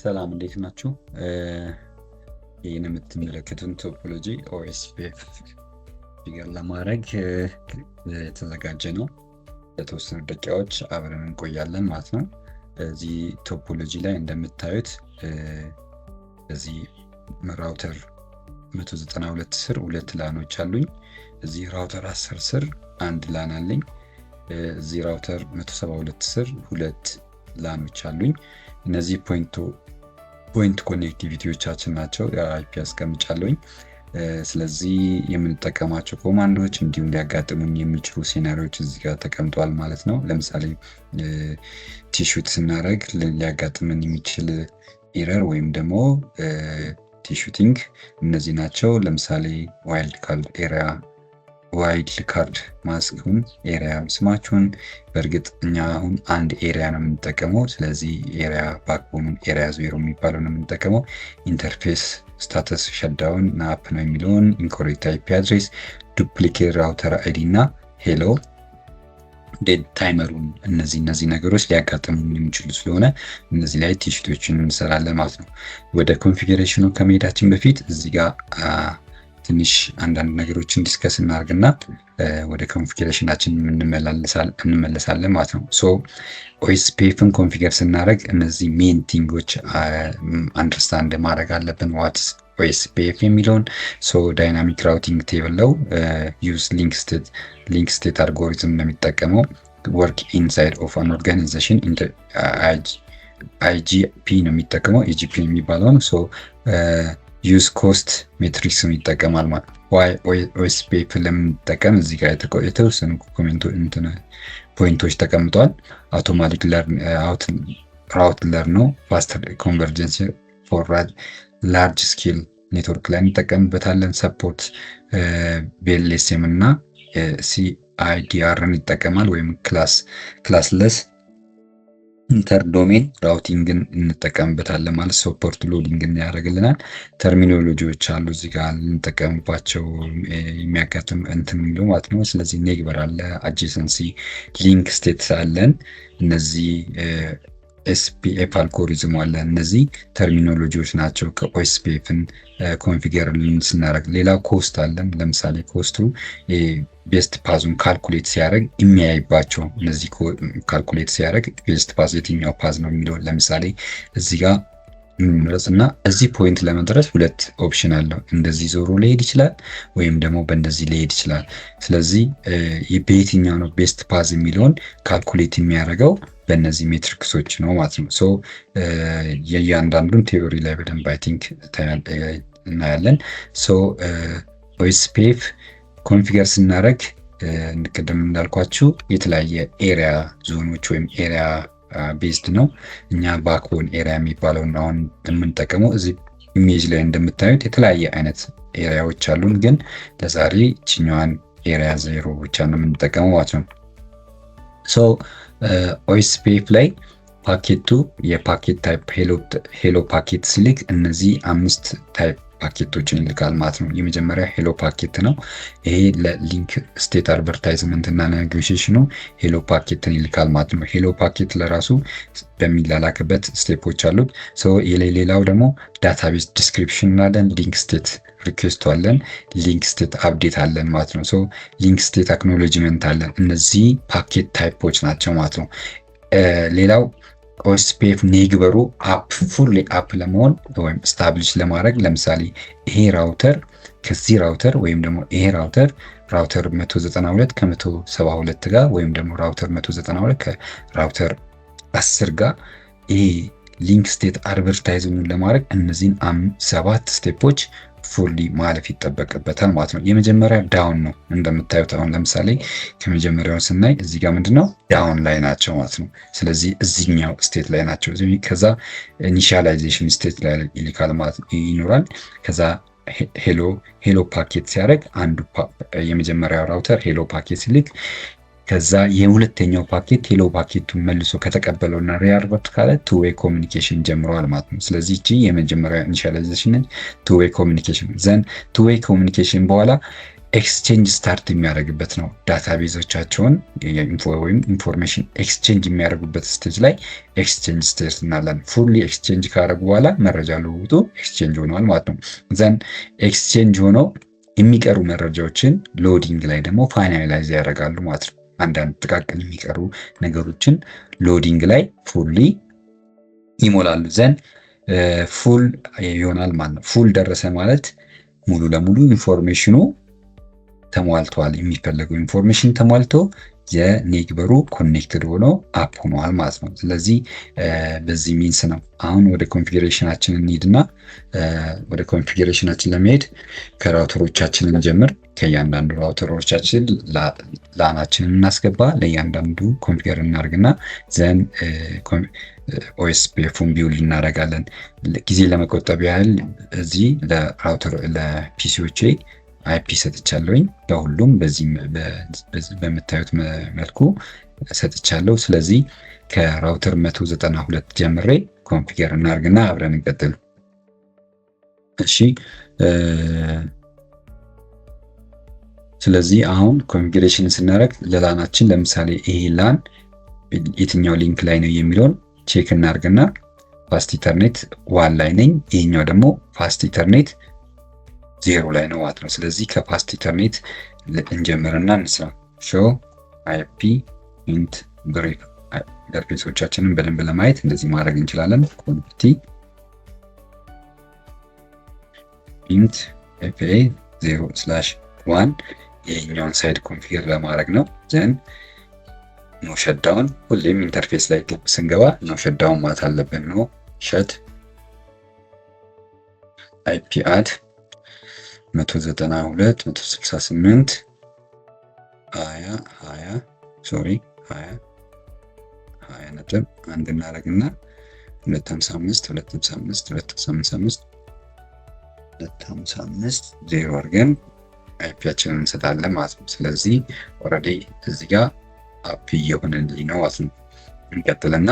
ሰላም እንዴት ናችሁ? ይህን የምትመለከቱን ቶፖሎጂ ኦኤስፒኤፍ ፊገር ለማድረግ የተዘጋጀ ነው። ለተወሰኑ ደቂቃዎች አብረን እንቆያለን ማለት ነው። እዚህ ቶፖሎጂ ላይ እንደምታዩት እዚህ ራውተር 192 ስር 2 ላኖች አሉኝ። እዚህ ራውተር 10 ስር 1 ላን አለኝ። እዚህ ራውተር 172 ስር 2 ላኖች አሉኝ። እነዚህ ፖይንት ኮኔክቲቪቲዎቻችን ናቸው። አይፒ አስቀምጫለሁኝ። ስለዚህ የምንጠቀማቸው ኮማንዶች እንዲሁም ሊያጋጥሙኝ የሚችሉ ሴናሪዎች እዚህ ጋር ተቀምጧል ማለት ነው። ለምሳሌ ቲሹት ስናደርግ ሊያጋጥምን የሚችል ኢረር ወይም ደግሞ ቲሹቲንግ እነዚህ ናቸው። ለምሳሌ ዋይልድ ካርድ ማስኩን ኤሪያ ስማችሁን። በእርግጥ እኛ አሁን አንድ ኤሪያ ነው የምንጠቀመው። ስለዚህ ኤሪያ ባክቦኑን ኤሪያ 0 የሚባለው ነው የምንጠቀመው። ኢንተርፌስ ስታተስ ሸዳውን እና አፕ ነው የሚለውን፣ ኢንኮሬክት አይፒ አድሬስ፣ ዱፕሊኬት ራውተር አይዲ እና ሄሎ ዴድ ታይመሩን። እነዚህ ነገሮች ሊያጋጥሙ የሚችሉ ስለሆነ እነዚህ ላይ ቲሽቶችን እንሰራለን ማለት ነው። ወደ ኮንፊግሬሽኑ ከመሄዳችን በፊት እዚህ ጋር ትንሽ አንዳንድ ነገሮችን ዲስከስ እናርግና ወደ ኮንፊግሬሽናችን እንመለሳለን ማለት ነው። ሶ ኦኤስፒኤፍን ኮንፊገር ስናደርግ እነዚህ ሜን ቲንጎች አንደርስታንድ ማድረግ አለብን። ዋትስ ኦኤስፒኤፍ የሚለውን ሶ ዳይናሚክ ራውቲንግ ቴብል ነው ዩዝ ሊንክ ስቴት አልጎሪዝም ነው የሚጠቀመው። ወርክ ኢንሳይድ ኦፍ አን ኦርጋናይዜሽን አይጂፒ ነው የሚጠቀመው። ኤጂፒ የሚባለውን ሶ ዩዝ ኮስት ሜትሪክስን ይጠቀማል ማለት ነው። ዋይ ኦኤስፒኤፍ ለምንጠቀም እዚህ ጋር የተወሰኑ ፖይንቶች ተቀምጠዋል። አውቶማቲክ ራውት ለርን ነው። ፋስተር ኮንቨርጀንስ ፎር ላርጅ ስኬል ኔትወርክ ላይ እንጠቀምበታለን። ሰፖርት ቤልኤስኤም እና ሲአይዲአርን ይጠቀማል ወይም ክላስለስ ኢንተር ዶሜን ራውቲንግን እንጠቀምበታለን ማለት ሰፖርት ሎዲንግን ያደርግልናል። ተርሚኖሎጂዎች አሉ እዚህ ጋር ልንጠቀምባቸው የሚያጋጥም እንትን የሚለው ማለት ነው። ስለዚህ ኔግበር አለ፣ አጀሰንሲ፣ ሊንክ ስቴት አለን። እነዚህ ኤስፒኤፍ አልጎሪዝም አለ። እነዚህ ተርሚኖሎጂዎች ናቸው ከኦኤስፒኤፍን ኮንፊገር ስናደርግ። ሌላ ኮስት አለን። ለምሳሌ ኮስቱ ቤስት ፓዙን ካልኩሌት ሲያደርግ የሚያይባቸው እነዚህ ካልኩሌት ሲያደርግ ቤስት ፓዝ የትኛው ፓዝ ነው የሚለው ለምሳሌ እዚህ ጋር እና እዚህ ፖይንት ለመድረስ 2 ኦፕሽን አለው። እንደዚህ ዞሮ ሊሄድ ይችላል ወይም ደግሞ በእንደዚህ ሊሄድ ይችላል። ስለዚህ በየትኛው ነው ቤስት ፓዝ የሚለውን ካልኩሌት የሚያደርገው በእነዚህ ሜትሪክሶች ነው ማለት ነው። ሶ የእያንዳንዱን ቲዮሪ ላይ በደንብ አይ ቲንክ እናያለን። ሶ ኦኤስፒኤፍ ኮንፊገር ስናደርግ ቅድም እንዳልኳችሁ የተለያየ ኤሪያ ዞኖች ወይም ኤሪያ ቤዝድ ነው። እኛ ባክቦን ኤሪያ የሚባለውን አሁን የምንጠቀመው እዚህ ኢሜጅ ላይ እንደምታዩት የተለያየ አይነት ኤሪያዎች አሉን፣ ግን ለዛሬ ችኛዋን ኤሪያ 0 ብቻ ነው የምንጠቀመው ማለት ነው። ሶ ኦኤስፒኤፍ ላይ ፓኬቱ የፓኬት ታይፕ ሄሎ ፓኬት ሲልክ እነዚህ 5 ታይፕ ፓኬቶችን ይልካል ማለት ነው። የመጀመሪያ ሄሎ ፓኬት ነው። ይሄ ለሊንክ ስቴት አድቨርታይዝመንት እና ኔጎሽዬሽኑ ሄሎ ፓኬትን ይልካል ማለት ነው። ሄሎ ፓኬት ለራሱ በሚላላክበት ስቴፖች አሉት። ሌላው ደግሞ ዳታቤዝ ዲስክሪፕሽን አለን፣ ሊንክ ስቴት ሪኩዌስት አለን፣ ሊንክ ስቴት አፕዴት አለን ማለት ነው። ሊንክ ስቴት አክኖሎጅመንት አለን። እነዚህ ፓኬት ታይፖች ናቸው ማለት ነው። ሌላው ኦኤስፒኤፍ ኔግበሩ ፉሊ አፕ ለመሆን ወይም ስታብሊሽ ለማድረግ ለምሳሌ ይሄ ራውተር ከዚህ ራውተር ወይም ደግሞ ይሄ ራውተር 192 ከ172 ጋር ወይም ደግሞ ራውተር 192 ከራውተር 10 ጋር ይሄ ሊንክ ስቴት አድቨርታይዝመንት ለማድረግ እነዚህን 7 ስቴፖች ፉሊ ማለፍ ይጠበቅበታል ማለት ነው። የመጀመሪያ ዳውን ነው። እንደምታዩት አሁን ለምሳሌ ከመጀመሪያውን ስናይ እዚህ ጋር ምንድነው ዳውን ላይ ናቸው ማለት ነው። ስለዚህ እዚህኛው ስቴት ላይ ናቸው። ከዛ ኢኒሺያላይዜሽን ስቴት ላይ ይልካል ማለት ይኖራል። ከዛ ሄሎ ፓኬት ሲያደርግ አንዱ የመጀመሪያው ራውተር ሄሎ ፓኬት ሲልክ ከዛ የሁለተኛው ፓኬት ሄሎ ፓኬቱን መልሶ ከተቀበለውና ሪያርቨርት ካለ ቱ ዌይ ኮሚኒኬሽን ጀምረዋል ማለት ነው። ስለዚህ እቺ የመጀመሪያ ኢኒሺያላይዜሽን ቱ ዌይ ኮሚኒኬሽን ዘን ቱ ዌይ ኮሚኒኬሽን በኋላ ኤክስቼንጅ ስታርት የሚያደርግበት ነው። ዳታቤዞቻቸውን ወይም ኢንፎርሜሽን ኤክስቼንጅ የሚያደርጉበት ስቴጅ ላይ ኤክስቼንጅ ስቴጅ እናለን። ፉሊ ኤክስቼንጅ ካደረጉ በኋላ መረጃ ልውውጡ ኤክስቼንጅ ሆነዋል ማለት ነው። ዘን ኤክስቼንጅ ሆነው የሚቀሩ መረጃዎችን ሎዲንግ ላይ ደግሞ ፋይናላይዝ ያደርጋሉ ማለት ነው። አንዳንድ ጥቃቅን የሚቀሩ ነገሮችን ሎዲንግ ላይ ፉሊ ይሞላሉ። ዘን ፉል ይሆናል ማለት ነው። ፉል ደረሰ ማለት ሙሉ ለሙሉ ኢንፎርሜሽኑ ተሟልቷል። የሚፈለገው ኢንፎርሜሽን ተሟልቶ የኔግበሩ ኮኔክትድ ሆኖ አፕ ሆኗል ማለት ነው። ስለዚህ በዚህ ሚንስ ነው። አሁን ወደ ኮንፊግሬሽናችን እንሂድና ወደ ኮንፊግሬሽናችን ለመሄድ ከራውተሮቻችን እንጀምር። ከእያንዳንዱ ራውተሮቻችን ላናችንን እናስገባ። ለእያንዳንዱ ኮንፊገር እናደርግና ዘን ኦኤስፒኤፉን ቢውል እናደርጋለን። ጊዜ ለመቆጠብ ያህል እዚህ ለራውተር ለፒሲዎቼ አይፒ ሰጥቻለሁኝ። ለሁሉም በዚህ በምታዩት መልኩ ሰጥቻለሁ። ስለዚህ ከራውተር 192 ጀምሬ ኮንፊገር እናርግና አብረን እንቀጥል። እሺ ስለዚህ አሁን ኮንፊግሬሽን ስናደርግ ለላናችን ለምሳሌ ይሄ ላን የትኛው ሊንክ ላይ ነው የሚለውን ቼክ እናርግና ፋስት ኢተርኔት ዋን ላይ ነኝ፣ ይሄኛው ደግሞ ፋስት ኢተርኔት ዜሮ ላይ ነው ማለት ነው። ስለዚህ ከፋስት ኢተርኔት እንጀምርና እንስራ። ሾው አይፒ ኢንት ብሬክ ኢንተርፌሶቻችንን በደንብ ለማየት እንደዚህ ማድረግ እንችላለን። ኮንፊቲ ኢንት ኤፍኤ 0/1 ይሄኛውን ሳይድ ኮንፊገር ለማድረግ ነው። ዘን ኖ ሸትዳውን ሁሌም ኢንተርፌስ ላይ ስንገባ ኖ ሸትዳውን ማለት አለብን። ኖ ሸት አይፒ አድ 192 168 20 ነጥብ አንድ እናደርግና 255 ዜሮ አድርገን አይፒያችንን እንሰጣለን ማለት ነው። ስለዚህ ኦልሬዲ እዚህ ጋር አፕ እየሆነልኝ ነው ማለት ነው። እንቀጥልና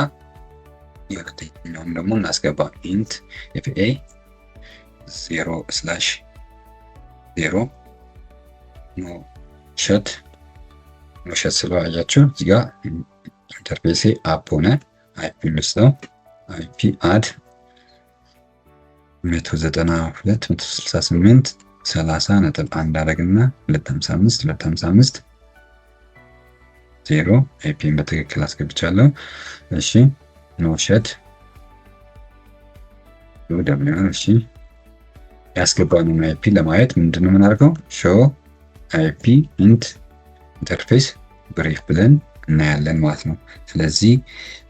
የሁለተኛውን ደግሞ እናስገባ። ኢንት ኤፍኤ 0/0 ኖ ሸት ስለዋያችሁ እዚህ ጋር ኢንተርፌሴ አፕ ሆነ። አይፒ ልስጠው። አይፒ አድ 192 168 30.1 አደረግና 255 0 አይፒን በትክክል አስገብቻለሁ። እሺ ኖ ሸት እሺ ያስገባነውን አይፒ ለማየት ምንድነው የምናደርገው? ሾው አይፒ ኢንት ኢንተርፌስ ብሪፍ ብለን እናያለን ማለት ነው። ስለዚህ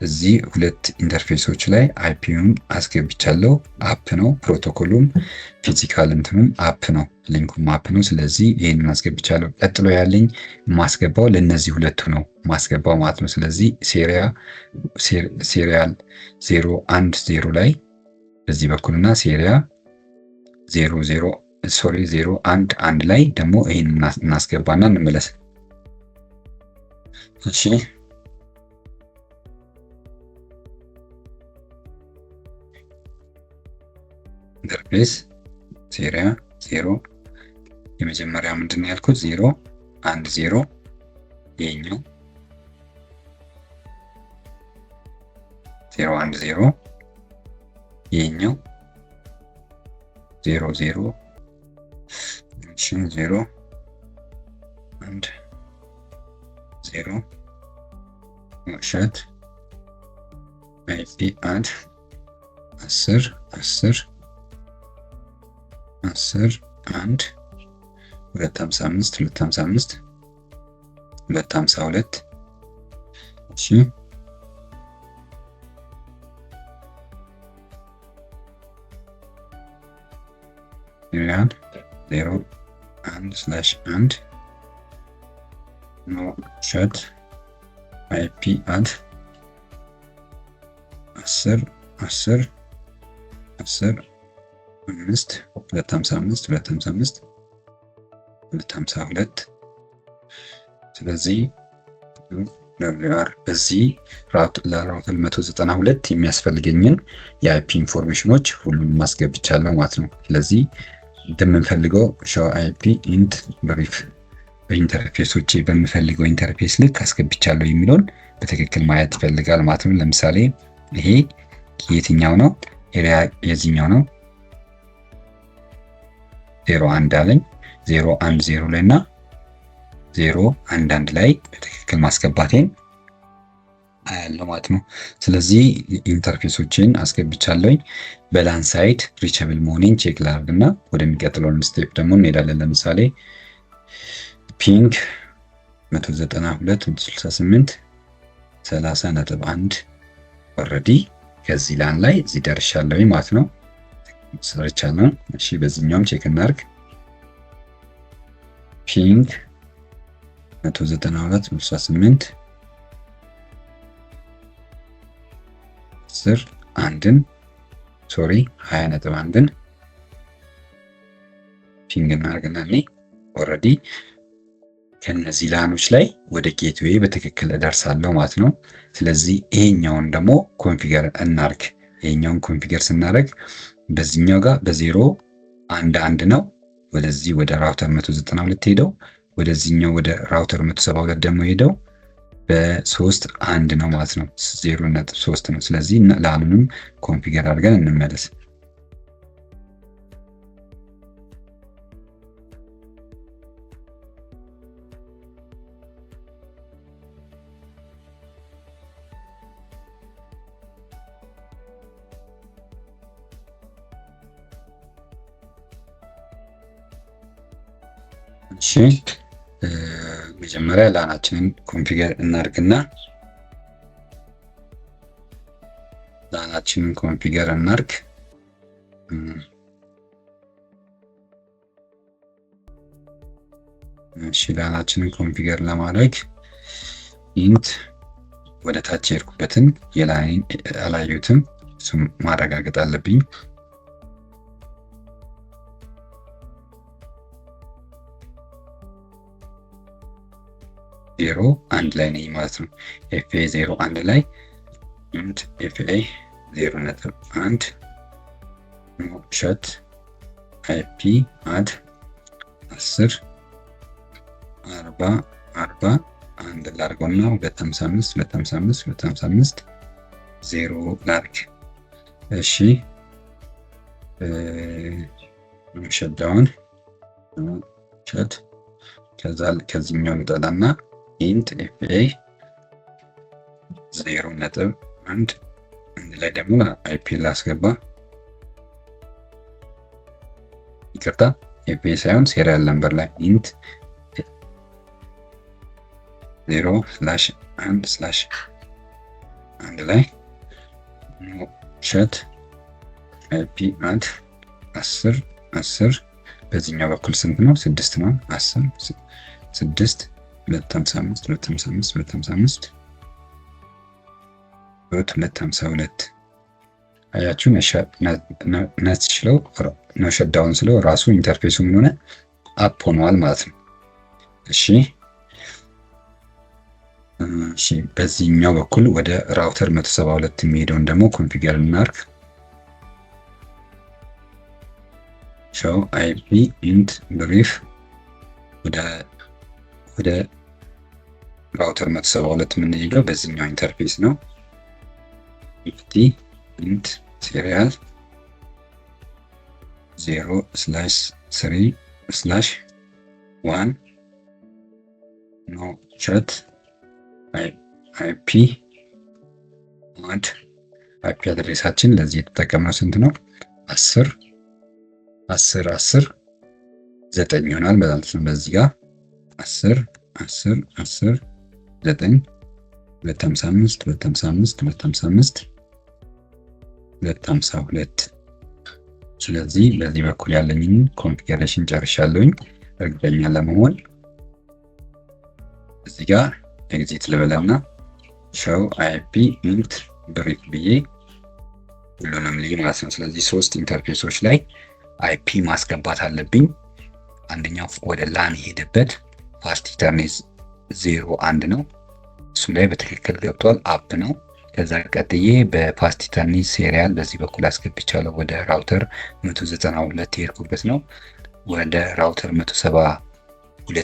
እዚህ ሁለት ኢንተርፌሶች ላይ አይፒውን አስገብቻለሁ። አፕ ነው ፕሮቶኮሉም ፊዚካል እንትኑም አፕ ነው፣ ሊንኩም አፕ ነው። ስለዚህ ይሄንን አስገብቻለሁ። ቀጥሎ ያለኝ ማስገባው ለነዚህ ሁለቱ ነው ማስገባው ማለት ነው። ስለዚህ ሴሪያል 010 ላይ በዚህ በኩልና ሴሪያ 011 ላይ ደግሞ ይሄን እናስገባና እንመለስ። እሺ ኢንተርፌስ ሴሪያ 0 የመጀመሪያ ምንድን ነው ያልኩት? 010 ይሄኛው 010 ይሄኛው 00 እሺ 0 1 0 ሸት አይፒ አድ 10 1 255 252 እሺ ሪያል 0/1 ኖ ሸት አይፒ አድ 10 5 255 252 ስለዚህ በዚህ ለራውተር 192 የሚያስፈልገኝን የአይፒ ኢንፎርሜሽኖች ሁሉንም ማስገብቻለሁ ማለት ነው። ስለዚህ እንደምንፈልገው ሾው አይፒ ኢንት ብሪፍ በኢንተርፌሶቼ በምፈልገው ኢንተርፌስ ልክ አስገብቻለሁ የሚለውን በትክክል ማየት ይፈልጋል ማለት ነው። ለምሳሌ ይሄ የትኛው ነው? ኤሪያ የዚህኛው ነው። 011 አለኝ 010 ላይ እና 011 ላይ በትክክል ማስገባቴን አያለው ማለት ነው። ስለዚህ ኢንተርፌሶችን አስገብቻለሁኝ። በላን ሳይድ ሪቸብል መሆኔን ቼክ ላድርግና ወደሚቀጥለው ስቴፕ ደግሞ እንሄዳለን። ለምሳሌ ፒንግ 192.168 30.1 ኦልሬዲ ከዚህ ላን ላይ እዚህ ደርሻለሁኝ ማለት ነው። ሰርቻለሁ። እሺ በዚህኛውም ቼክ እናድርግ። ፒንግ 192.168 10 ሶሪ 20.1 ፒንግ እናድርግና እኔ ኦልሬዲ ከነዚህ ላኖች ላይ ወደ ጌትዌይ በትክክል እደርሳለሁ ማለት ነው። ስለዚህ ይሄኛውን ደግሞ ኮንፊገር እናርግ። ይሄኛውን ኮንፊገር ስናደርግ በዚህኛው ጋር በ011 ነው ወደዚህ ወደ ራውተር 192 ሄደው፣ ወደዚህኛው ወደ ራውተር 172 ደግሞ ሄደው በ3 ነው ማለት ነው። 0.3 ነው። ስለዚህ ላኑንም ኮንፊገር አድርገን እንመለስ። እሺ መጀመሪያ ላናችንን ኮንፊገር እናርግና ላናችንን ኮንፊገር እናርግ። እሺ ላናችንን ኮንፊገር ለማድረግ ኢንት ወደ ታች የሄድኩበትን የላይን አላየሁትም፣ እሱም ማረጋገጥ አለብኝ። ዜሮ አንድ ላይ ነኝ ማለት ነው። ኤፍኤ 01 ላይ ኢንት ኤፍኤ 0.1 ሸት አይፒ አድ 10 40 40 አንድ ላርገውና 255 255 255 0 ላርግ። እሺ ሸዳውን ሸት ከዚህኛው ልጠላና ኢንት ኤፍኤ 0.1 አንድ ላይ ደግሞ አይፒ ላስገባ። ይቅርታ ኤፍኤ ሳይሆን ሴሪያል ነምበር ላይ ኢንት 0/1/1 ላይ ሸት አይፒ አድ 10 10 በዚህኛው በኩል ስንት ነው? 6 ነው። 10 6 255 255 255 252 አያችሁ። ነስችለው ነው ሸዳውን ስለው ራሱ ኢንተርፌሱ ምን ሆነ? አፕ ሆኗል ማለት ነው። እሺ እሺ በዚህኛው በኩል ወደ ራውተር 172 የሚሄደውን ደግሞ ኮንፊገር እናርግ። ሾው አይፒ ኢንት ብሪፍ ወደ ራውተር 172 የምንሄደው በዚህኛው ኢንተርፌስ ነው። ኢቲ ኢንት ሴሪያል 0/3/1 ኖ ቻት አይፒ አድ አይፒ አድሬሳችን ለዚህ የተጠቀምነው ስንት ነው? 10 10 10 9 ይሆናል ማለት ነው። በዚህ ጋር 10 10 10 9 255 255 255 252 ስለዚህ በዚህ በኩል ያለኝን ኮንፊገሬሽን ጨርሻለሁኝ። እርግጠኛ ለመሆን እዚህ ጋር ኤግዚት ልበልና ሾው አይፒ ኢንት ብሪፍ ብዬ ሁሉንም ልይ ማለት ነው። ስለዚህ 3 ኢንተርፌሶች ላይ አይፒ ማስገባት አለብኝ። አንደኛው ወደ ላን የሄደበት ፋስት ኢተርኔት 01 ነው። እሱ ላይ በትክክል ገብቷል። አፕ ነው። ከዛ ቀጥዬ በፓስቲተርኒ ሴሪያል በዚህ በኩል አስገብቻለሁ። ወደ ራውተር 192 የሄድኩበት ነው። ወደ ራውተር 172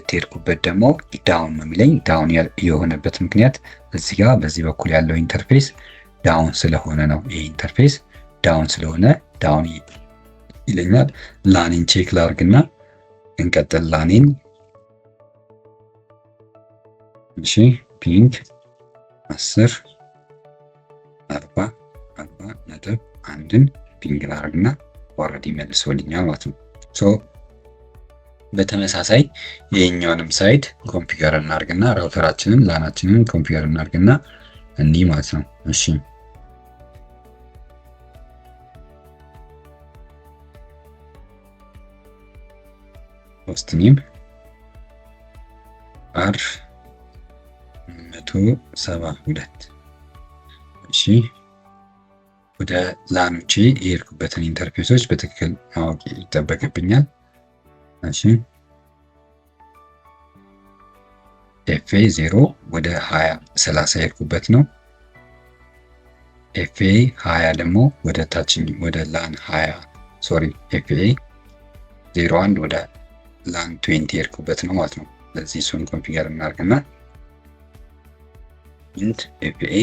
የሄድኩበት ደግሞ ዳውን ነው የሚለኝ። ዳውን የሆነበት ምክንያት እዚህ ጋር በዚህ በኩል ያለው ኢንተርፌስ ዳውን ስለሆነ ነው። ይህ ኢንተርፌስ ዳውን ስለሆነ ዳውን ይለኛል። ላኔን ቼክ ላርግና እንቀጥል። ላኔን እሺ፣ ፒንግ 10 40 ነጥብ አንድን ፒንግ ላርግና ኦልሬዲ መልሶልኛል ማለት ነው። ሶ በተመሳሳይ ይሄኛውንም ሳይድ ኮንፊገር እናርግና ራውተራችንን ላናችንን ኮንፊገር እናርግና እንዲህ ማለት ነው። እሺ ሆስት ኔም አር 172 እሺ ወደ ላኖቼ የሄድኩበትን ኢንተርፌሶች በትክክል ማወቅ ይጠበቅብኛል። እሺ ኤፍኤ 0 ወደ 2030 የሄድኩበት ነው። ኤፍኤ 20 ደግሞ ወደ ታችኝ ወደ ላን 20 ሶሪ ኤፍኤ 01 ወደ ላን 20 የሄድኩበት ነው ማለት ነው። ስለዚህ እሱን ኮንፊገር እናድርግና ኢንት ኤፍኤ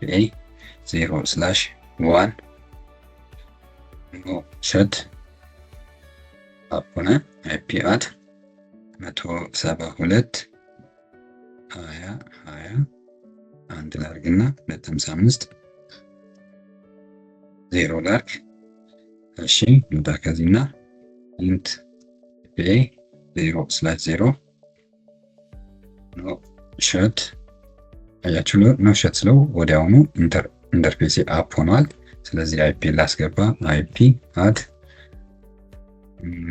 0/1 ኖ ሸት አፖነ አይፒ አድ 172 20 አንድ ላርግና 255 0 ላርግ። እሺ ልውጣ ከዚህና ኢንት ኤፍኤ 0/0 ኖ ሸት አያችሁ ኖ ሸት ስለው ወዲያውኑ ኢንተርፌስ አፕ ሆኗል። ስለዚህ አይፒ ላስገባ አይፒ አድ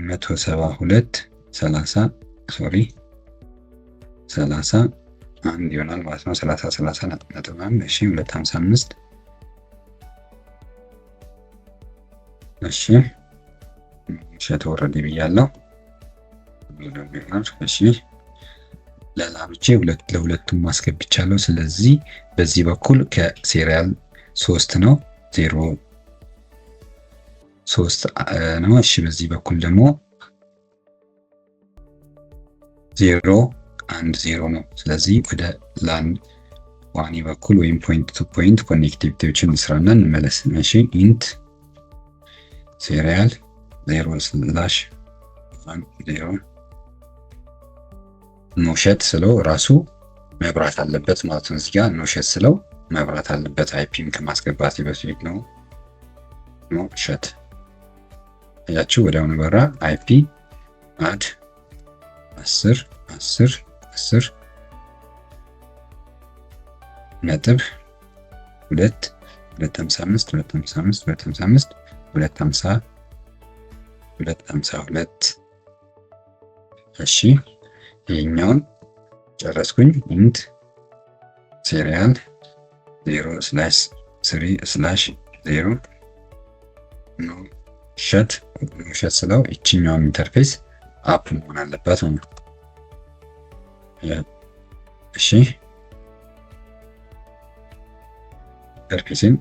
172 30 ሶሪ 30 አንድ ይሆናል ማለት ነው። 30 ነጥብ 1 እሺ 255 እሺ ሸት ወረድ ብያለሁ። እሺ ለላኖቼ ለሁለቱም ማስገብቻለሁ። ስለዚህ በዚህ በኩል ከሴሪያል 3 ነው 03 ነው። እሺ በዚህ በኩል ደግሞ 010 ነው። ስለዚህ ወደ ላን ዋኒ በኩል ወይም ፖይንት ቱ ፖይንት ኮኔክቲቪቲዎችን እንስራና እንመለስ። እሺ ኢንት ሴሪያል 0/0 ኖሸት ስለው ራሱ መብራት አለበት ማለት ነው። እዚህ ጋር ኖሸት ስለው መብራት አለበት። አይፒን ከማስገባት በፊት ነው ኖሸት ያቺው ወዲያውኑ በራ። አይፒ አድ 10 ነጥብ 255 252 እሺ ይሄኛውን ጨረስኩኝ። ኢንት ሴሪያል 0/3/0 ኖ ሸት ስለው ይችኛውን ኢንተርፌስ አፕ መሆን አለበት ነው። እሺ ኢንተርፌስን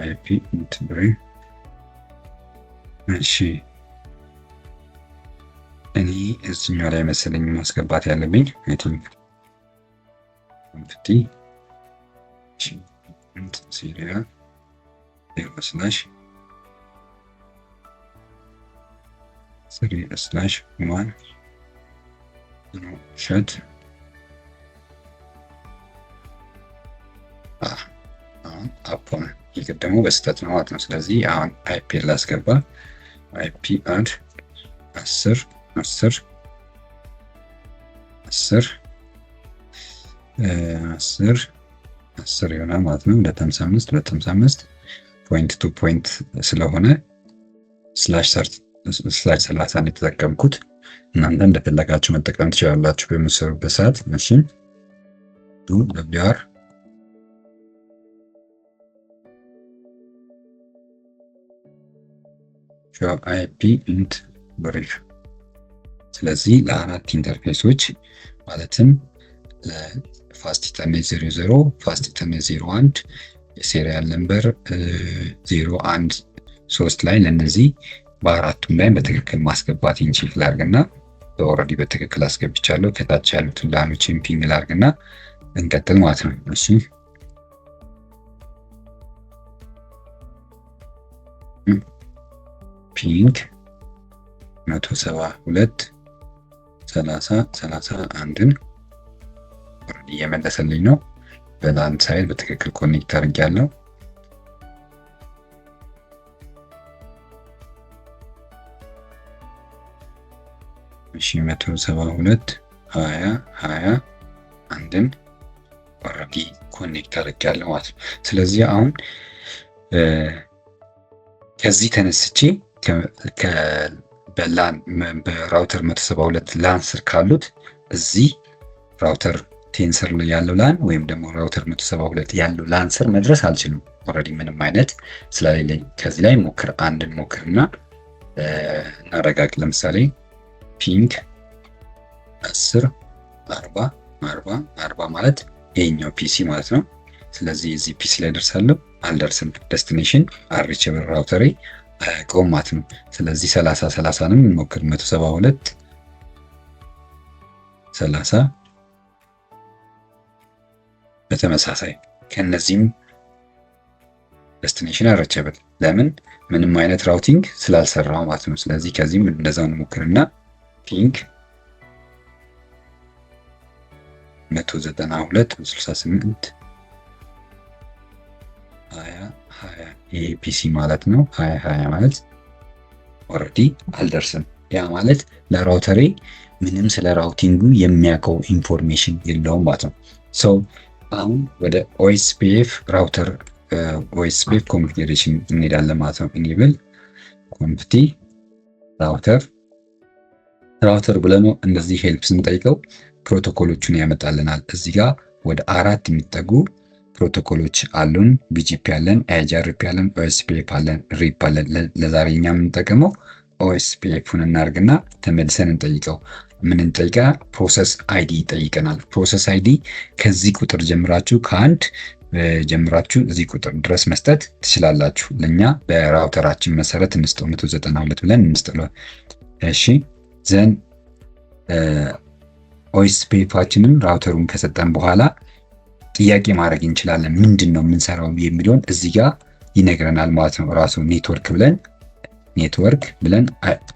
አይፒ ኢንት ብሬ እሺ እኔ እዚህኛው ላይ መሰለኝ ማስገባት ያለብኝ አይ ቲንክ ኮንፊቲ ኢንት ሴሪያል 0/3/1 ኖ ሸት አፕ ሆነ። የቀደመው በስህተት ነው ማለት ነው። ስለዚህ አሁን አይፒ ላስገባ አይፒ አድ 10 ይሆናል ማለት ነው። 255 ፖይንት ቱ ፖይንት ስለሆነ ስላሽ 30 ነው የተጠቀምኩት። እናንተ እንደፈለጋችሁ መጠቀም ትችላላችሁ በምትሰሩበት ሰዓት። እሺ WR ሾው አይፒ ኢንት ብሪፍ። ስለዚህ ለአራት ኢንተርፌሶች ማለትም ለፋስት ኢተርኔት 00፣ ፋስት ኢተርኔት 01፣ የሴሪያል ነምበር 013 ላይ ለነዚህ በአራቱም ላይ በትክክል ማስገባት ኢንቺክ ላርግና ኦልሬዲ በትክክል አስገብቻለሁ። ከታች ያሉትን ላኖችን ፒንግ ላርግና እንቀጥል ማለት ነው። እሺ ፒንግ 172 30 31ን ኦልሬዲ እየመለሰልኝ ነው። በላን ሳይድ በትክክል ኮኔክት አድርጌያለሁ። እሺ 172 20 21ን ኦልሬዲ ኮኔክት አድርጌያለሁ ማለት ነው። ስለዚህ አሁን ከዚህ ተነስቼ በራውተር 172 ላን ስር ካሉት እዚህ ራውተር ቴንሰር ላይ ያለው ላን ወይም ደግሞ ራውተር 172 ያለው ላን ስር መድረስ አልችልም። ኦልሬዲ ምንም አይነት ስለሌለኝ ከዚህ ላይ ሞክር አንድን ሞክርና እናረጋግ። ለምሳሌ ፒንግ 10 40 40 40 ማለት ይሄኛው ፒሲ ማለት ነው። ስለዚህ እዚህ ፒሲ ላይ ደርሳለሁ አልደርስም። ዴስቲኔሽን አርሪቼብል ራውተሬ አያውቀውም ማለት ነው። ስለዚህ 30 30ንም እንሞክር። 172 30 በተመሳሳይ ከነዚህም ዴስቲኔሽን አርሪቼብል ለምን ምንም አይነት ራውቲንግ ስላልሰራው ማለት ነው። ስለዚህ ከዚህም እንደዛው እንሞክርና ፒንግ 192 68 20 ይሄ ፒሲ ማለት ነው። 20 ማለት ኦልሬዲ አልደርስም። ያ ማለት ለራውተሬ ምንም ስለ ራውቲንጉ የሚያውቀው ኢንፎርሜሽን የለውም ማለት ነው። ሶ አሁን ወደ ኦኤስፒኤፍ ራውተር ኦኤስፒኤፍ ኮንፊግሬሽን እንሄዳለን ማለት ነው። ኢኔብል ኮንፍቲ ራውተር ብለን እንደዚህ ሄልፕ ስንጠይቀው ፕሮቶኮሎቹን ያመጣልናል። እዚህ ጋር ወደ 4 የሚጠጉ ፕሮቶኮሎች አሉን። ቢጂፒ አለን፣ ኤችአርፒ አለን፣ ኦኤስፒኤፍ አለን፣ ሪፕ አለን። ለዛሬ እኛ የምንጠቀመው ኦኤስፒኤፍን እናርግና ተመልሰን እንጠይቀው። ምን እንጠይቃ? ፕሮሰስ አይዲ ይጠይቀናል። ፕሮሰስ አይዲ ከዚህ ቁጥር ጀምራችሁ ከአንድ ጀምራችሁ እዚህ ቁጥር ድረስ መስጠት ትችላላችሁ። ለኛ በራውተራችን መሰረት እንስጠው 192 ብለን እንስጠው። እሺ ዘን ኦኤስፒኤፋችንን ራውተሩን ከሰጠን በኋላ ጥያቄ ማድረግ እንችላለን። ምንድን ነው የምንሰራው የሚለውን እዚህ ጋር ይነግረናል ማለት ነው። ራሱ ኔትወርክ ብለን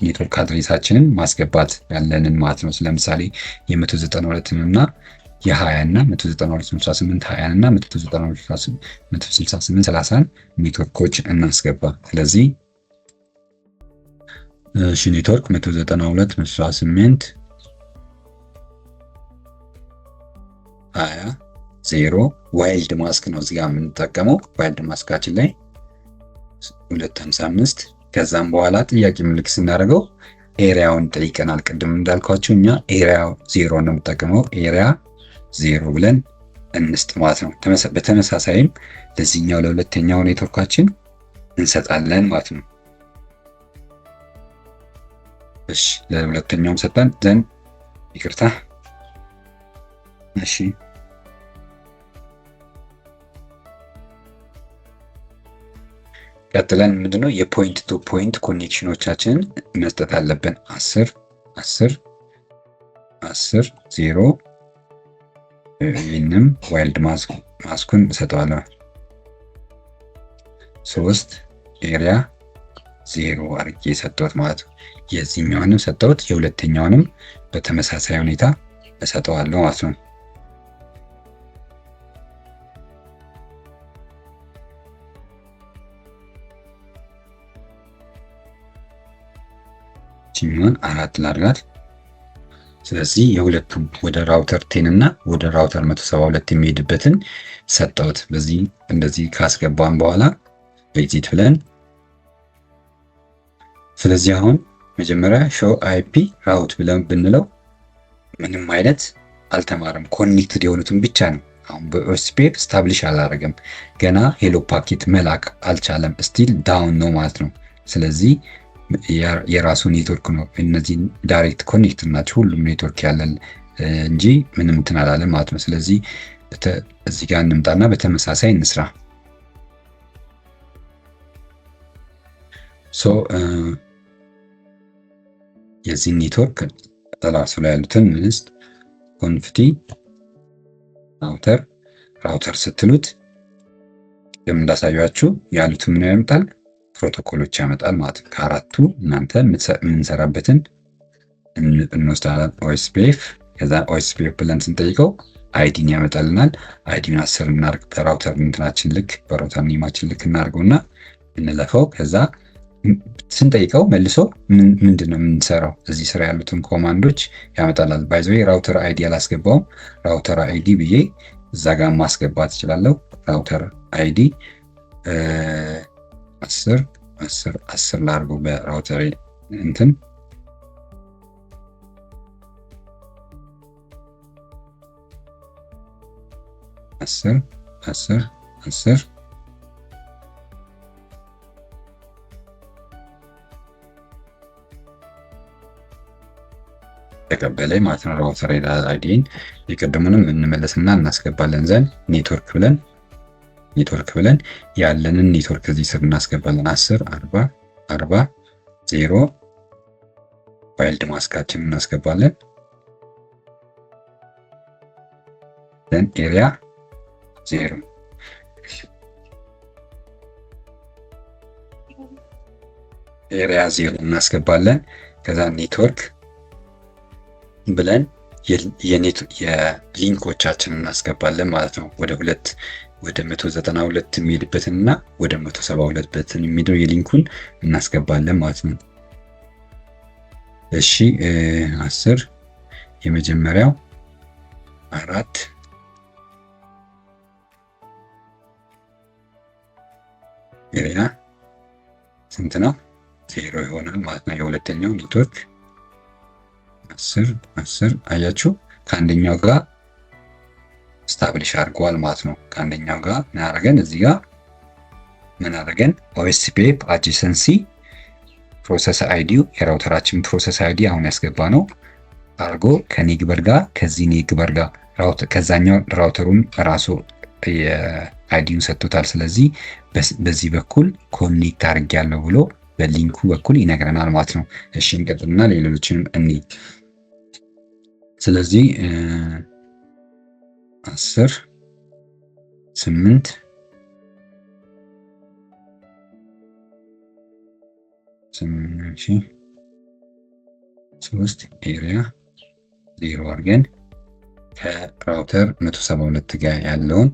ኔትወርክ አድሬሳችንን ማስገባት ያለንን ማለት ነው። ለምሳሌ የ192 እና የ20 እና 192.168 20 እና 192.168 30 ኔትወርኮች እናስገባ። ስለዚህ እሺ ኔትወርክ 192.168 20 0 ዋይልድ ማስክ ነው እዚህ ጋር የምንጠቀመው። ዋይልድ ማስካችን ላይ 255 ከዛም በኋላ ጥያቄ ምልክት ስናደርገው ኤሪያውን ጠይቀናል። ቅድም እንዳልኳችሁ እኛ ኤሪያ 0 ነው የምንጠቀመው። ኤሪያ 0 ብለን እንስጥ ማለት ነው። በተመሳሳይም ለዚህኛው ለሁለተኛው ኔትወርካችን እንሰጣለን ማለት ነው። እሺ ለሁለተኛውም ሰጠን ዘንድ ይቅርታ። እሺ ቀጥለን ምንድነው የፖይንት ቱ ፖይንት ኮኔክሽኖቻችንን መስጠት አለብን። 10 10 10 0 ይህንም ዋይልድ ማስኩን እሰጠዋለሁ። 3 ኤሪያ 0 አድርጌ ሰጠሁት ማለት ነው። የዚህኛውንም ሰጠሁት፣ የሁለተኛውንም በተመሳሳይ ሁኔታ እሰጠዋለሁ ማለት ነው። ቺኛን 4 ላድርጋት። ስለዚህ የሁለቱም ወደ ራውተር 10 እና ወደ ራውተር 172 የሚሄድበትን ሰጠሁት። በዚህ እንደዚህ ካስገባን በኋላ ኤግዚት ብለን ስለዚህ አሁን መጀመሪያ ሾው አይፒ ራውት ብለን ብንለው ምንም አይነት አልተማረም። ኮኔክትድ የሆኑትን ብቻ ነው። አሁን በኦኤስፒኤፍ ስታብሊሽ አላደረገም። ገና ሄሎ ፓኬት መላክ አልቻለም። ስቲል ዳውን ነው ማለት ነው። ስለዚህ የራሱ ኔትወርክ ነው። እነዚህ ዳይሬክት ኮኔክት ናቸው ሁሉም ኔትወርክ ያለን እንጂ ምንም እንትን አላለም ማለት ነው። ስለዚህ እዚህ ጋር እንምጣና በተመሳሳይ እንስራ። ሶ የዚህ ኔትወርክ ራሱ ላይ ያሉትን ውስጥ ኮንፍቲ ራውተር ስትሉት እንዳሳያችሁ ያሉት ምን ያመጣል? ፕሮቶኮሎች ያመጣል ማለት ነው። ከአራቱ እናንተ የምንሰራበትን እንወስዳለን። ኦኤስፒኤፍ ከዛ ኦኤስፒኤፍ ብለን ስንጠይቀው አይዲን ያመጣልናል። አይዲን 10 እናርግ በራውተር እንትናችን ልክ በራውተር ኔማችን ልክ እናርገውና እንለፈው። ከዛ ስንጠይቀው መልሶ ምንድን ነው የምንሰራው እዚህ ስራ ያሉትን ኮማንዶች ያመጣላል። ባይ ዘ ወይ ራውተር አይዲ አላስገባውም። ራውተር አይዲ ብዬ እዛ ጋር ማስገባት እችላለሁ። ራውተር አይዲ 10 ላርገው በራውተር እንትን አስር ተቀበለኝ ማለት ነው። ራውተር አይዲን የቀደሙንም እንመለስና እናስገባለን። ዘንድ ኔትወርክ ብለን ያለንን ኔትወርክ እዚህ ስር እናስገባለን። 10.40.0 ዋይልድ ማስካችን እናስገባለን። ዘን ኤሪያ 0 እናስገባለን። ከዛ ኔትወርክ ብለን የሊንኮቻችንን እናስገባለን ማለት ነው። ወደ 192 የሚሄድበትን እና ወደ 172 የሚሄደው የሊንኩን እናስገባለን ማለት ነው። እሺ 10 የመጀመሪያው 4 ኤሪያ ስንት ነው? 0 ይሆናል ማለት ነው። የሁለተኛው ኔትወርክ 10 አያችሁ ከአንደኛው ጋር ስታብሊሽ አድርገዋል ማለት ነው። ከአንደኛው ጋር ምን አደረገን? እዚህ ጋር ምን አደረገን? ኦኤስፒኤፍ አድጀሰንሲ ፕሮሰስ አይዲው የራውተራችን ፕሮሰስ አይዲ አሁን ያስገባ ነው አድርጎ ከኔግበር ጋር ከዚህ ኔግበር ጋር ከዛኛው ራውተሩን ራሱ የአይዲውን ሰጥቶታል። ስለዚህ በዚህ በኩል ኮኔክት አድርጌያለሁ ብሎ በሊንኩ በኩል ይነግረናል ማለት ነው። እሺ እንቀጥልና ሌሎችንም እኒ ስለዚህ 10.8 3 ኤሪያ 0 አድርገን ከራውተር 172 ጋር ያለውን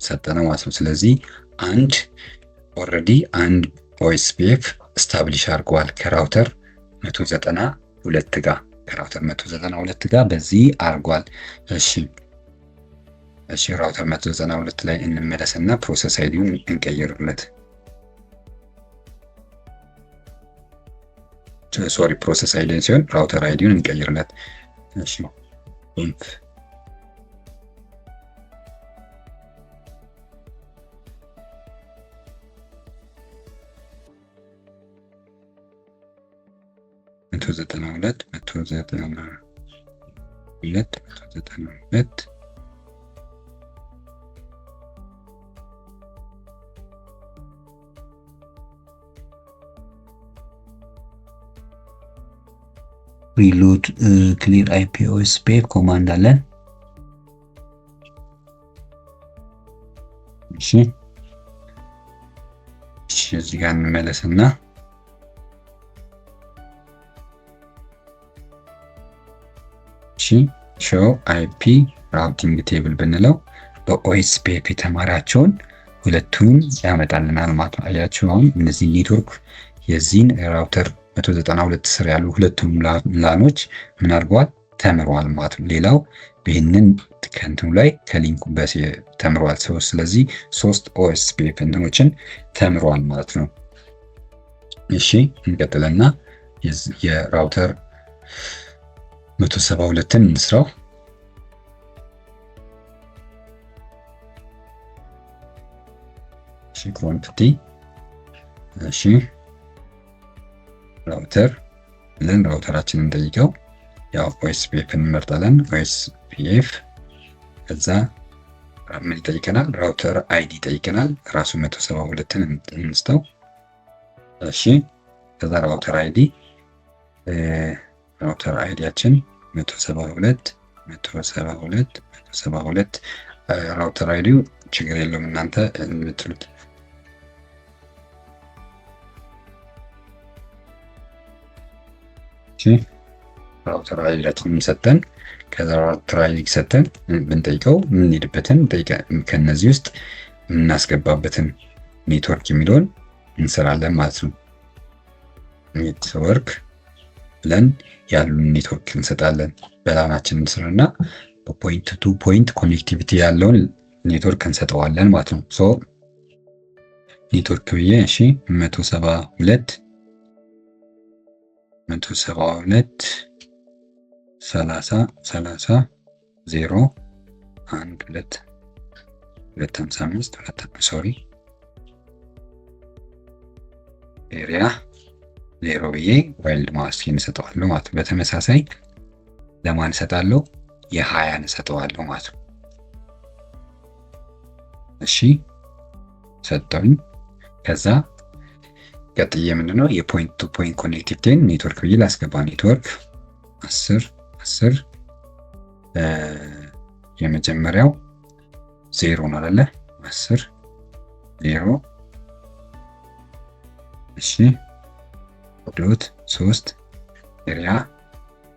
ሰጠነ ማለት ነው። ስለዚህ ኦልሬዲ አንድ ኦኤስፒኤፍ ስታብሊሽ አድርገዋል ከራውተር 192 ጋር በዚህ አድርጓል። እሺ ራውተር 192 ላይ እንመለስና ፕሮሰስ አይዲውን እንቀይርለት። ፕሮሰስ አይዲ ሲሆን ራውተር አይዲውን እንቀይርለት። እሺ ኮንፍ 192 ሪሎድ ክሊር አይፒ ኦኤስፒኤፍ ኮማንድ አለን። እሺ እዚህ ጋር እንመለስና ሾው አይፒ ራውቲንግ ቴብል ብንለው በኦኤስፒኤፍ የተማራቸውን ሁለቱን ያመጣልናል ማለት ነው። አያችሁ አሁን እነዚህ ኔትወርክ የዚህን ራውተር 192 ስር ያሉ ሁለቱም ላኖች ምን አድርገዋል? ተምረዋል ማለት ነው። ሌላው ይህንን ከእንትኑ ላይ ከሊንኩ ተምረዋል። ስለዚህ 3 ኦኤስፒኤፍ እንትኖችን ተምረዋል ማለት ነው። እሺ እንቀጥልና የራውተር 172ን እንስራው። እሺ ኮንፍቲ ራውተር ብለን ራውተራችንን እንጠይቀው። ያው ኦኤስፒኤፍ እንመርጣለን። ኦኤስፒኤፍ ከዛ ምን ይጠይቀናል? ራውተር አይዲ ይጠይቀናል። ራሱ 172ን እንስተው። እሺ ከዛ ራውተር አይዲያችን 172 ራውተር አይዲው ችግር የለውም እናንተ የምትሉት። እሺ ራውተር አይዲያችንን ሰጠን። ከዛ ራውተር አይዲ ሰጠን ብንጠይቀው የምንሄድበትን ከነዚህ ውስጥ የምናስገባበትን ኔትወርክ የሚለውን እንሰራለን ማለት ነው። ኔትወርክ ብለን ያሉን ኔትወርክ እንሰጣለን። በላናችን እንስራና በፖይንት ቱ ፖይንት ኮኔክቲቪቲ ያለውን ኔትወርክ እንሰጠዋለን ማለት ነው። ሶ ኔትወርክ ብዬ እሺ 172 30 30 0 1 2 255 ሶሪ ኤሪያ 0 ብዬ ዋይልድ ማስክ እንሰጠዋለሁ ማለት ነው። በተመሳሳይ ለማን እሰጣለሁ? የ20 እንሰጠዋለሁ ማለት ነው። እሺ ሰጠውኝ። ከዛ ቀጥዬ ምንድነው የፖይንት ቱ ፖይንት ኮኔክቲቪቲን ኔትወርክ ብዬ ላስገባ። ኔትወርክ 10 የመጀመሪያው 0 ነው አይደለ? 10 0 እሺ ዶት 3 ኤሪያ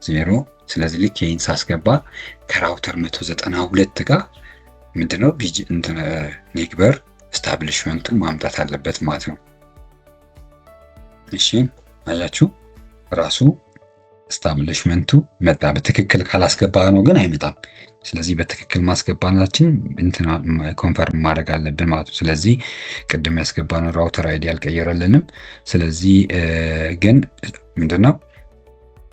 0። ስለዚህ ልክ ይሄን ሳስገባ ከራውተር 192 ጋር ምንድነው ኔግበር ስታብሊሽመንቱን ማምጣት አለበት ማለት ነው። እሺ አያችሁ ራሱ ስታብሊሽመንቱ መጣ። በትክክል ካላስገባ ነው ግን አይመጣም። ስለዚህ በትክክል ማስገባናችን ኮንፈርም ማድረግ አለብን ማለት ነው። ስለዚህ ቅድም ያስገባነው ራውተር አይዲ አልቀየረልንም። ስለዚህ ግን ምንድነው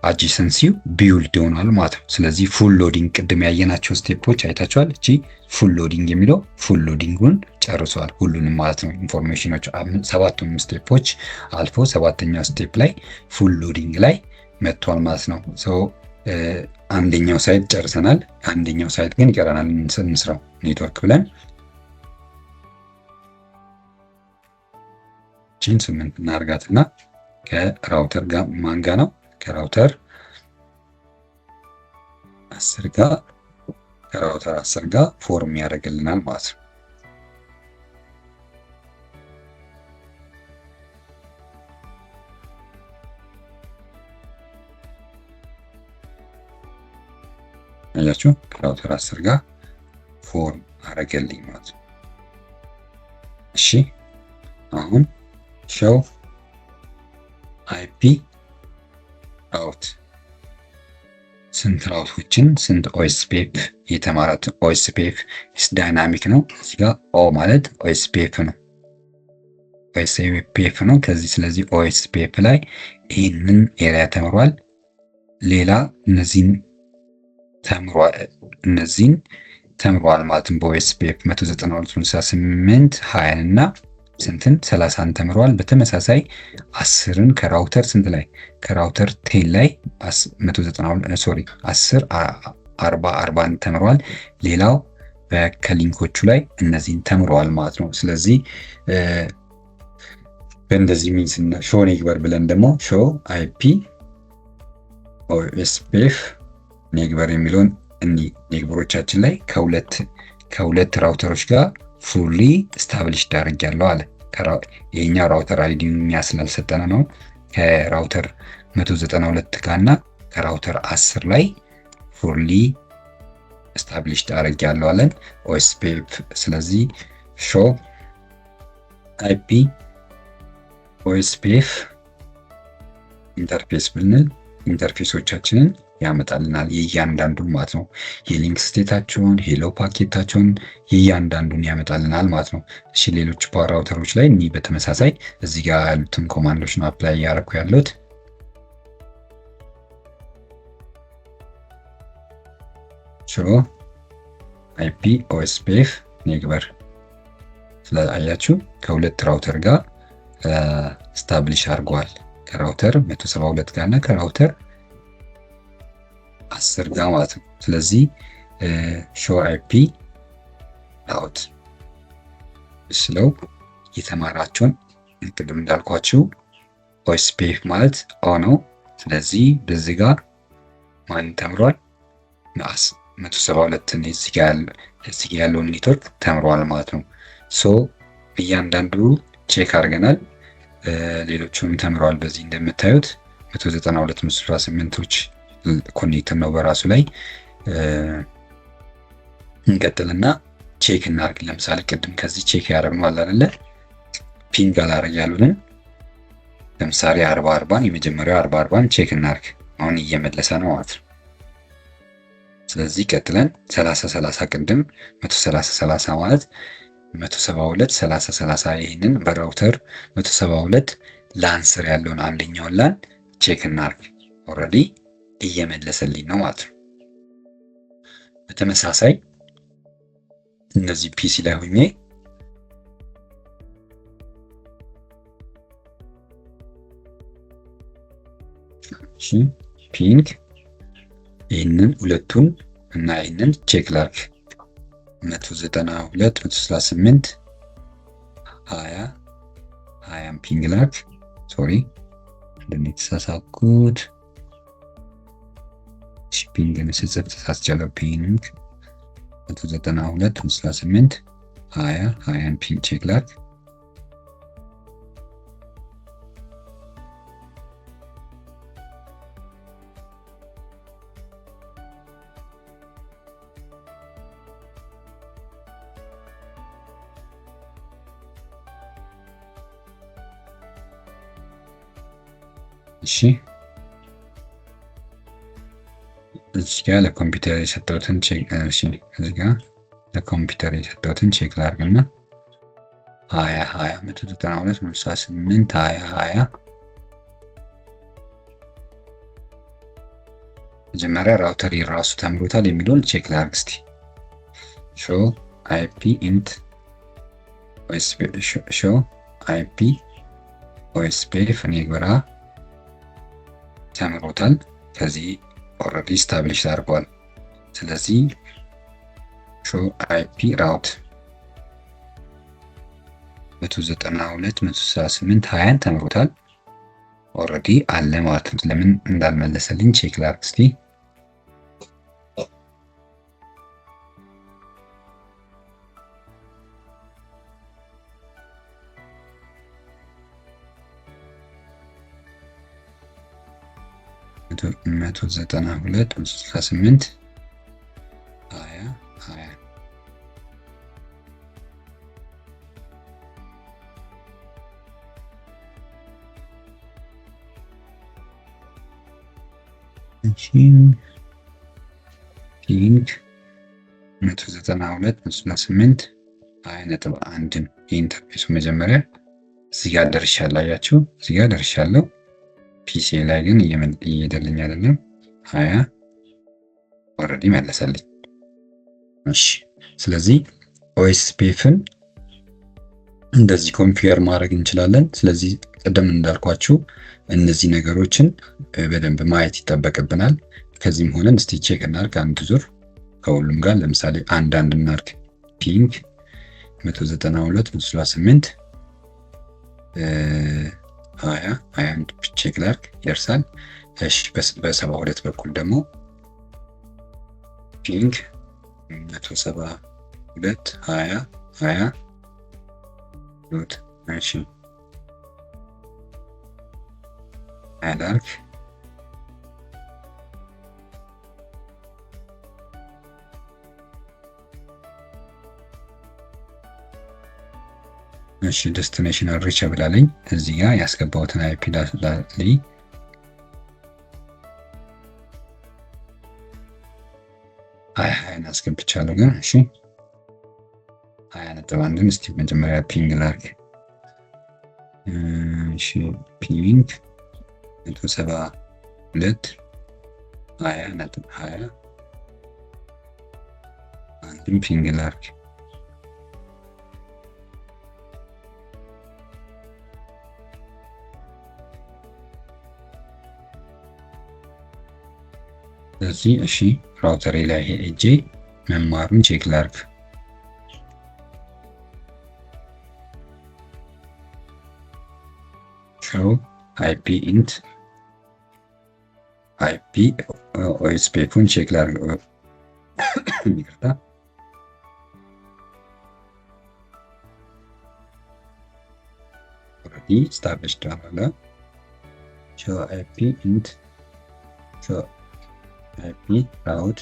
አጂሰንሲው ቢውልድ ይሆናል ማለት ነው። ስለዚህ ፉል ሎዲንግ ቅድም ያየናቸው ስቴፖች አይታችኋል። እቺ ፉል ሎዲንግ የሚለው ፉል ሎዲንጉን ጨርሷል ሁሉንም ማለት ነው። ኢንፎርሜሽኖች 7ቱም ስቴፖች አልፎ 7ኛው ስቴፕ ላይ ፉል ሎዲንግ ላይ መጥቷል ማለት ነው። ሶ አንደኛው ሳይት ጨርሰናል። አንደኛው ሳይት ግን ይቀረናል። እንስራው ኔትወርክ ብለን ቺን 8 እናርጋትና ከራውተር ጋር ማን ጋር ነው? ከራውተር 10 ጋር ፎርም ያደርግልናል ማለት ነው። አያችሁ ከራውተር 10 ጋር ፎርም አደረገልኝ ማለት ነው። እሺ አሁን ሾው አይፒ አውት ስንት ራውቶችን ስንት ኦኤስፒኤፍ የተማራት ኦኤስፒኤፍ ዳይናሚክ ነው። እዚህ ጋር ኦ ማለት ኦኤስፒኤፍ ነው። ኦኤስፒኤፍ ነው ከዚህ ስለዚህ ኦኤስፒኤፍ ላይ ይህንን ኤሪያ ተምሯል። ሌላ እነዚህን ተምሯል ማለትም በኦኤስፒኤፍ 192.68 20 እና ስንትን 30ን ተምሯል። በተመሳሳይ 10ን ከራውተር ስንት ላይ ከራውተር 10 ላይ 10 40ን ተምሯል። ሌላው ከሊንኮቹ ላይ እነዚህን ተምሯል ማለት ነው። ስለዚህ በእንደዚህ ሚንስ እና ሾው ኔግበር ብለን ደግሞ ሾው አይፒ ኦኤስፒኤፍ ኔግበር የሚለውን ኔግበሮቻችን ላይ ከሁለት ራውተሮች ጋር ፉሊ ስታብሊሽድ አድርጊያለሁ አለ። የኛው ራውተር አይዲ ስላልሰጠነ ነው። ከራውተር 192 ጋር እና ከራውተር 10 ላይ ፉሊ ስታብሊሽድ አድርጊያለሁ አለን ኦኤስፒኤፍ። ስለዚህ ሾው አይፒ ኦኤስፒኤፍ ኢንተርፌስ ብንል ኢንተርፌሶቻችንን ያመጣልናል የእያንዳንዱን ማለት ነው። የሊንክ ስቴታቸውን ሄሎ ፓኬታቸውን የእያንዳንዱን ያመጣልናል ማለት ነው። እሺ ሌሎች ፓወር ራውተሮች ላይ እኒ በተመሳሳይ እዚህ ጋር ያሉትን ኮማንዶች ነው አፕላይ እያደረኩ ያለሁት። ሾው አይፒ ኦኤስፒኤፍ ኔግበር ስለአያችሁ ከሁለት ራውተር ጋር ስታብሊሽ አድርገዋል። ከራውተር 172 ጋር እና ከራውተር 10 ጋር ማለት ነው። ስለዚህ ሾው አይፒ ራውት ስለው የተማራቸውን ቅድም እንዳልኳችሁ ኦኤስፒኤፍ ማለት ኦ ነው። ስለዚህ በዚህ ጋር ማን ተምሯል? 172 እዚህ ጋር ያለውን ኔትወርክ ተምሯል ማለት ነው። ሶ እያንዳንዱ ቼክ አድርገናል። ሌሎቹም ተምረዋል። በዚህ እንደምታዩት 192 118ቶች ኮኔክተር ነው በራሱ ላይ። እንቀጥልና ቼክ እናርግ። ለምሳሌ ቅድም ከዚህ ቼክ ያደረግነው አለ አይደለ? ፒንግ አላረግ ያሉንን ለምሳሌ 40 የመጀመሪያው 40 ቼክ እናርግ። አሁን እየመለሰ ነው ማለት ነው። ስለዚህ ቀጥለን 30 ቅድም 130 ማለት 172 ይህንን በራውተር 172 ላን ስር ያለውን አንደኛውን ላን ቼክ እናርግ። ኦልሬዲ እየመለሰልኝ ነው ማለት ነው። በተመሳሳይ እነዚህ ፒሲ ላይ ሆኜ ፒንግ ይህንን ሁለቱን እና ይህንን ቼክ ላርግ 192 138 20 ፒንግ ላርግ። ሶሪ እንደኔ ተሳሳትኩት። ፒንግን ስጽፍ ተሳስቻለሁ። ፒንግ 192 138 20 ፒንግ ቼክ ላርግ። እሺ እዚህ ጋር ለኮምፒውተር የሰጠሁትን ቼክ እዚህ ጋር ለኮምፒውተር የሰጠሁትን ቼክ ላድርግና 192 138 20 መጀመሪያ ራውተር የራሱ ተምሮታል የሚለውን ቼክ ላድርግ እስቲ። ሾው አይፒ ኢንት ሾው አይፒ ኦኤስፒኤፍ ኔግበራ ተምሮታል። ከዚህ ኦልሬዲ ስታብሊሽ አድርጓል። ስለዚህ ሾው አይፒ ራውት 192 138 20 ተምሮታል። ኦልሬዲ አለ ማለት ነው። ለምን እንዳልመለሰልኝ ቼክ ላድርግ እስቲ። መቶ 92 168 20 ፒንግ 192 168 20.1 የኢንተርፌሱ መጀመሪያ እዚህ ጋር ደርሻለሁ። አያችሁ እዚህ ጋር ደርሻለሁ። ፒሲ ላይ ግን እየሄደልኝ አይደለም። 20 ኦልሬዲ መለሰልኝ። እሺ ስለዚህ ኦኤስፒኤፍን እንደዚህ ኮንፊገር ማድረግ እንችላለን። ስለዚህ ቀደም እንዳልኳችሁ እነዚህ ነገሮችን በደንብ ማየት ይጠበቅብናል። ከዚህም ሆነን እስቲ ቼክ እናድርግ አንድ ዙር ከሁሉም ጋር። ለምሳሌ አንድ እናድርግ። ፒንግ 192 138 20 ቼክ ላድርግ ይደርሳል። እሺ በ72 በኩል ደግሞ ፒንግ 172 20 ዶት እሺ አላርክ እሺ ዴስቲኔሽን ሪቸብል አለኝ። እዚህ ጋር ያስገባሁትን አይፒ ላሊ አስገብቻለሁ ግን እሺ 20.1 እስቲ መጀመሪያ ፒንግ ላድርግ። እሺ ፒንግ 172 20.20 አንድም ፒንግ ላድርግ። ስለዚህ እሺ ራውተሬ ላይ ሄጄ መማሩን ቼክ ላድርግ። ሾው አይፒ ኢንት አይፒ ኦኤስፒኤፉን ቼክ ላድርግ። ይቅርታ ኦልሬዲ ስታብሊሽድ አለ። ሾው አይፒ ኢንት ሾው አይፒ ራውት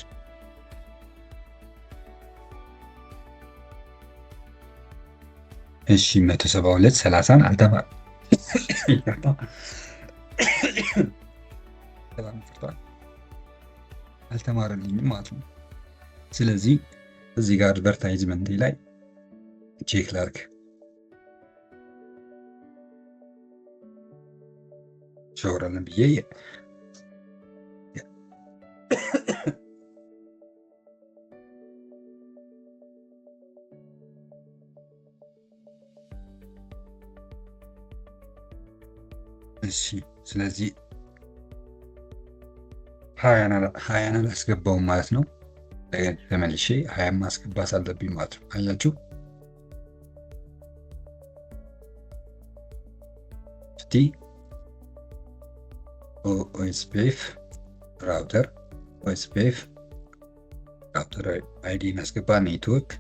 እሺ 172.30ን አልተማረልኝም ማለት ነው። ስለዚህ እዚህ ጋር አድቨርታይዝመንት ላይ ቼክ ላድርግ። ሾውረልን ብዬ እሺ ስለዚህ ሀያን አላስገባውም ማለት ነው። ተመልሼ ሀያን ማስገባት አለብኝ ማለት ነው። አያችሁ እስቲ ኦኤስፒኤፍ ራውተር ኦኤስፒኤፍ ራውተር አይዲ እናስገባ። ኔትወርክ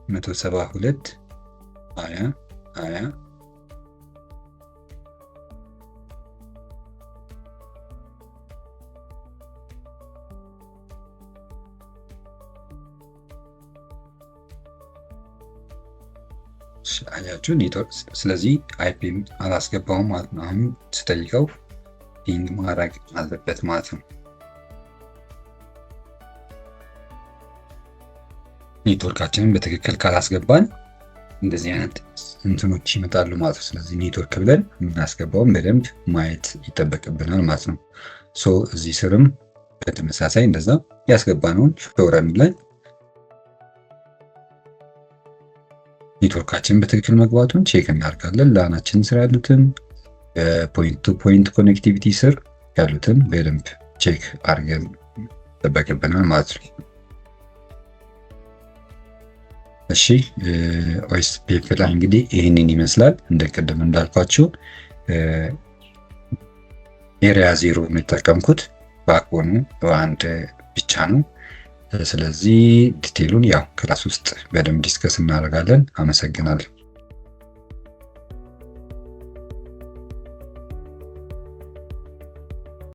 172 20 አያችሁ ኔትወርክ። ስለዚህ አይፒም አላስገባውም ማለት ነው። አሁን ስጠይቀው ፒንግ ማድረግ አለበት ማለት ነው። ኔትወርካችንን በትክክል ካላስገባን እንደዚህ አይነት እንትኖች ይመጣሉ ማለት ነው። ስለዚህ ኔትወርክ ብለን የምናስገባውን በደንብ ማየት ይጠበቅብናል ማለት ነው። ሶ እዚህ ስርም በተመሳሳይ እንደዛ ያስገባነውን ሾውረን ብለን ኔትወርካችንን በትክክል መግባቱን ቼክ እናደርጋለን። ላናችን ስር ያሉትን ፖይንት ቱ ፖይንት ኮኔክቲቪቲ ስር ያሉትን በደንብ ቼክ አድርገን ይጠበቅብናል ማለት ነው። እሺ ኦኤስፒኤፍ ላይ እንግዲህ ይህንን ይመስላል። እንደቀደም እንዳልኳችሁ ኤሪያ 0 የሚጠቀምኩት ባክቦኑ በአንድ ብቻ ነው። ስለዚህ ዲቴሉን ያው ክላስ ውስጥ በደንብ ዲስከስ እናደርጋለን። አመሰግናለሁ።